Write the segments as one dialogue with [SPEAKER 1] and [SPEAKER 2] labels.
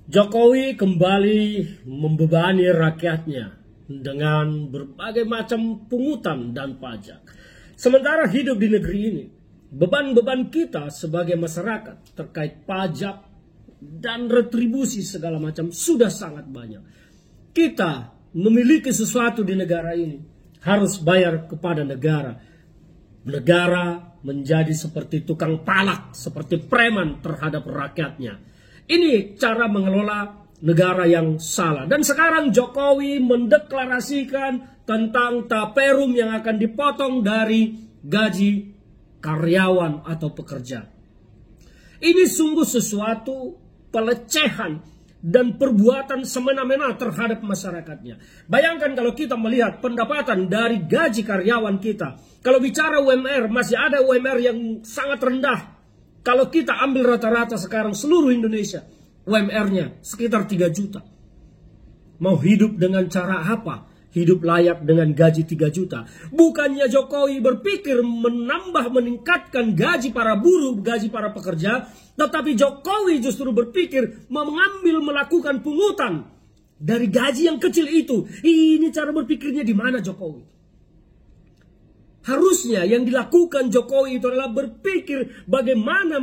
[SPEAKER 1] Jokowi kembali membebani rakyatnya dengan berbagai macam pungutan dan pajak. Sementara hidup di negeri ini, beban-beban kita sebagai masyarakat terkait pajak dan retribusi segala macam sudah sangat banyak. Kita memiliki sesuatu di negara ini, harus bayar kepada negara. Negara menjadi seperti tukang palak, seperti preman terhadap rakyatnya. Ini cara mengelola negara yang salah. Dan sekarang Jokowi mendeklarasikan tentang taperum yang akan dipotong dari gaji karyawan atau pekerja. Ini sungguh sesuatu pelecehan dan perbuatan semena-mena terhadap masyarakatnya. Bayangkan kalau kita melihat pendapatan dari gaji karyawan kita. Kalau bicara UMR, masih ada UMR yang sangat rendah. Kalau kita ambil rata-rata sekarang seluruh Indonesia, UMR-nya sekitar 3 juta. Mau hidup dengan cara apa? Hidup layak dengan gaji 3 juta. Bukannya Jokowi berpikir meningkatkan gaji para buruh, gaji para pekerja. Tetapi Jokowi justru berpikir melakukan pungutan dari gaji yang kecil itu. Ini cara berpikirnya di mana Jokowi? Harusnya yang dilakukan Jokowi itu adalah berpikir bagaimana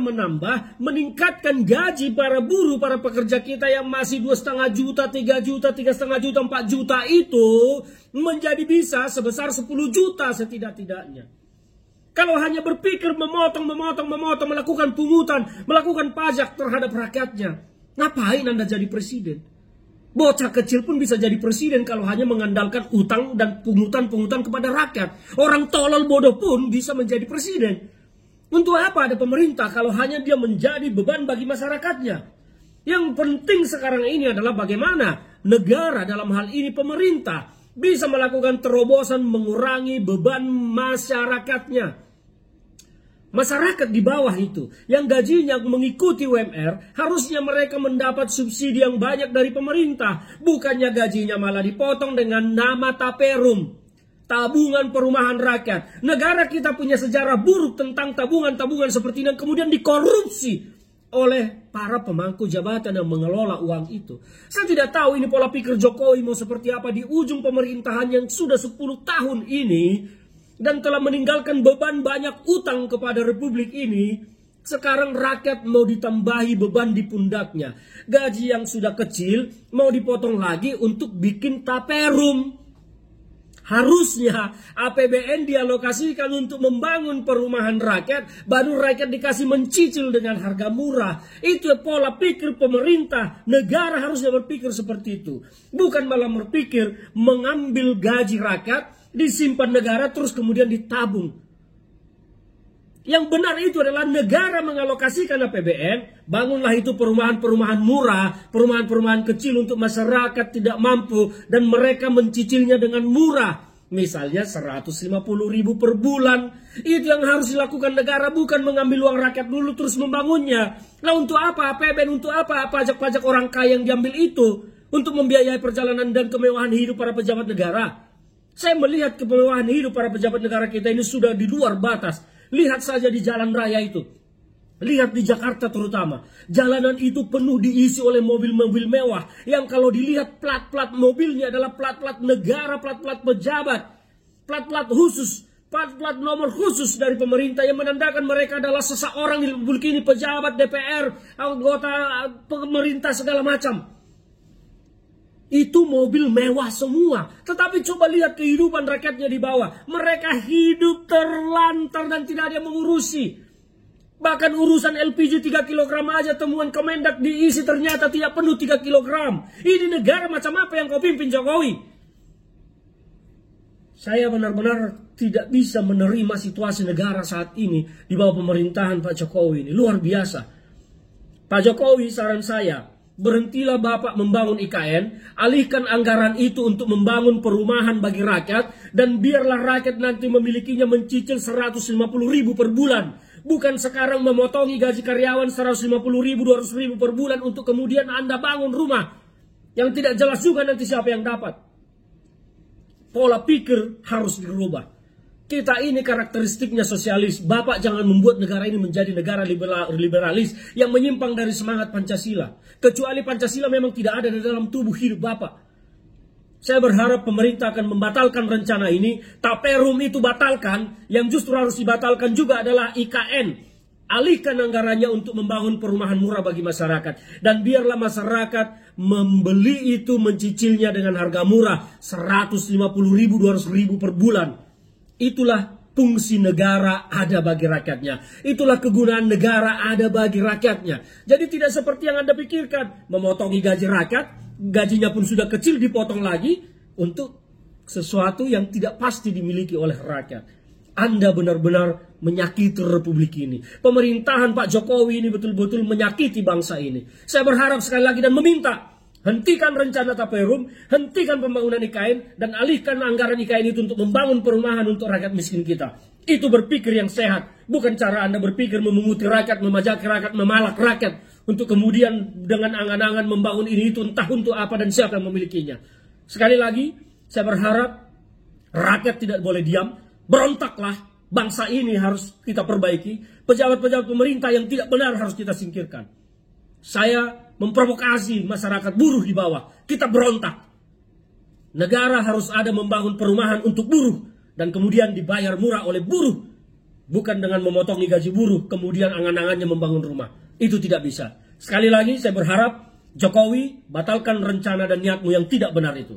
[SPEAKER 1] meningkatkan gaji para buruh, para pekerja kita yang masih 2,5 juta, 3 juta, 3,5 juta, 4 juta itu menjadi bisa sebesar 10 juta setidak-tidaknya. Kalau hanya berpikir memotong, melakukan pungutan, melakukan pajak terhadap rakyatnya, ngapain Anda jadi presiden? Bocah kecil pun bisa jadi presiden kalau hanya mengandalkan utang dan pungutan-pungutan kepada rakyat. Orang tolol bodoh pun bisa menjadi presiden. Untuk apa ada pemerintah kalau hanya dia menjadi beban bagi masyarakatnya? Yang penting sekarang ini adalah bagaimana negara, dalam hal ini pemerintah, bisa melakukan terobosan mengurangi beban masyarakatnya. Masyarakat di bawah itu, yang gajinya mengikuti UMR, harusnya mereka mendapat subsidi yang banyak dari pemerintah. Bukannya gajinya malah dipotong dengan nama taperum, tabungan perumahan rakyat. Negara kita punya sejarah buruk tentang tabungan-tabungan seperti ini, yang kemudian dikorupsi oleh para pemangku jabatan yang mengelola uang itu. Saya tidak tahu ini pola pikir Jokowi mau seperti apa di ujung pemerintahan yang sudah 10 tahun ini, dan telah meninggalkan beban banyak utang kepada republik ini. Sekarang rakyat mau ditambahi beban di pundaknya. Gaji yang sudah kecil mau dipotong lagi untuk bikin taperum. Harusnya APBN dialokasikan untuk membangun perumahan rakyat, baru rakyat dikasih mencicil dengan harga murah. Itu pola pikir pemerintah. Negara harusnya berpikir seperti itu. Bukan malah berpikir mengambil gaji rakyat, disimpan negara terus kemudian ditabung. Yang benar itu adalah negara mengalokasikan APBN, bangunlah itu perumahan-perumahan murah, perumahan-perumahan kecil untuk masyarakat tidak mampu dan mereka mencicilnya dengan murah. Misalnya 150.000 per bulan. Itu yang harus dilakukan negara, bukan mengambil uang rakyat dulu terus membangunnya. Nah, untuk apa APBN, untuk apa pajak-pajak orang kaya yang diambil itu? Untuk membiayai perjalanan dan kemewahan hidup para pejabat negara. Saya melihat kemewahan hidup para pejabat negara kita ini sudah di luar batas. Lihat saja di jalan raya itu. Lihat di Jakarta terutama. Jalanan itu penuh diisi oleh mobil-mobil mewah. Yang kalau dilihat plat-plat mobilnya adalah plat-plat negara, plat-plat pejabat. Plat-plat khusus, plat-plat nomor khusus dari pemerintah yang menandakan mereka adalah seseorang di republik ini, pejabat DPR, anggota pemerintah segala macam. Itu mobil mewah semua. Tetapi coba lihat kehidupan rakyatnya di bawah. Mereka hidup terlantar dan tidak ada yang mengurusi. Bahkan urusan LPG 3 kg aja temuan Kemendak diisi ternyata tidak penuh 3 kg. Ini negara macam apa yang kau pimpin Jokowi? Saya benar-benar tidak bisa menerima situasi negara saat ini di bawah pemerintahan Pak Jokowi ini. Luar biasa. Pak Jokowi, saran saya, berhentilah Bapak membangun IKN, alihkan anggaran itu untuk membangun perumahan bagi rakyat, dan biarlah rakyat nanti memilikinya mencicil 150.000 per bulan. Bukan sekarang memotongi gaji karyawan 150.000, 200.000 per bulan untuk kemudian Anda bangun rumah yang tidak jelas juga nanti siapa yang dapat. Pola pikir harus dirubah. Kita ini karakteristiknya sosialis. Bapak jangan membuat negara ini menjadi negara liberalis yang menyimpang dari semangat Pancasila. Kecuali Pancasila memang tidak ada di dalam tubuh hidup Bapak. Saya berharap pemerintah akan membatalkan rencana ini. Taperum itu batalkan. Yang justru harus dibatalkan juga adalah IKN. Alihkan anggarannya untuk membangun perumahan murah bagi masyarakat. Dan biarlah masyarakat membeli itu, mencicilnya dengan harga murah. 150.000, 200.000 per bulan. Itulah fungsi negara ada bagi rakyatnya. Itulah kegunaan negara ada bagi rakyatnya. Jadi tidak seperti yang Anda pikirkan. Memotongi gaji rakyat, gajinya pun sudah kecil dipotong lagi untuk sesuatu yang tidak pasti dimiliki oleh rakyat. Anda benar-benar menyakiti Republik ini. Pemerintahan Pak Jokowi ini betul-betul menyakiti bangsa ini. Saya berharap sekali lagi dan meminta, hentikan rencana Taperum, hentikan pembangunan IKN, dan alihkan anggaran IKN itu untuk membangun perumahan untuk rakyat miskin kita. Itu berpikir yang sehat. Bukan cara Anda berpikir memunguti rakyat, memajaki rakyat, memalak rakyat. Untuk kemudian dengan angan-angan membangun ini itu entah untuk apa dan siapa yang memilikinya. Sekali lagi, saya berharap rakyat tidak boleh diam. Berontaklah, bangsa ini harus kita perbaiki. Pejabat-pejabat pemerintah yang tidak benar harus kita singkirkan. Saya memprovokasi masyarakat buruh di bawah. Kita berontak. Negara harus ada membangun perumahan untuk buruh. Dan kemudian dibayar murah oleh buruh. Bukan dengan memotongi gaji buruh. Kemudian angan-angannya membangun rumah. Itu tidak bisa. Sekali lagi saya berharap Jokowi batalkan rencana dan niatmu yang tidak benar itu.